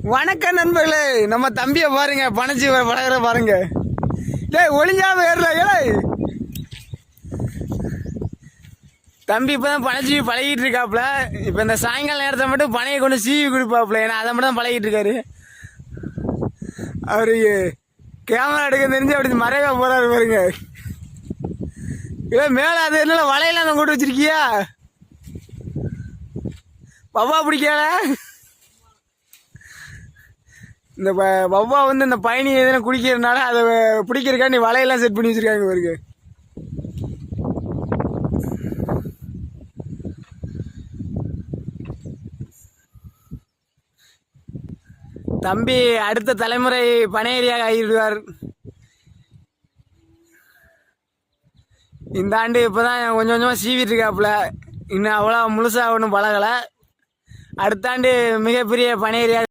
வணக்கம் நண்பர்களே, நம்ம தம்பியை பாருங்க, பனைச்சி பழகிற பாருங்க. டேய் ஒளிஞ்சாம ஏறல. ஏய் தம்பி இப்பதான் பனைச்சி பழகிட்டு இருக்காப்புல. இப்ப இந்த சாயங்கால நேரத்தை மட்டும் பனையை கொண்டு சீவி கொடுப்பாப்புல. ஏன்னா அதை மட்டும் தான் பழகிட்டு இருக்காரு. அவரு கேமரா எடுக்க தெரிஞ்சு அப்படி மறைவா போறாரு பாருங்க. இல்லை மேல அது என்ன வலையெல்லாம் தான் கொண்டு வச்சிருக்கியா? பவ்வா பிடிக்கல. இந்த வவ்வா வந்து இந்த பயணி எதுனா குடிக்கிறதுனால அதை பிடிக்கிறக்காண்டி வலையெல்லாம் செட் பண்ணி வச்சிருக்காங்க பாருங்க. தம்பி அடுத்த தலைமுறை பனையேரியாக ஆகிடுவார். இந்த ஆண்டு இப்போதான் கொஞ்சம் கொஞ்சமாக சீவிட்டு இருக்காப்புல. இன்னும் அவ்வளோ முழுசாக ஒன்றும் பழகலை. அடுத்த ஆண்டு மிகப்பெரிய பனையேரியாக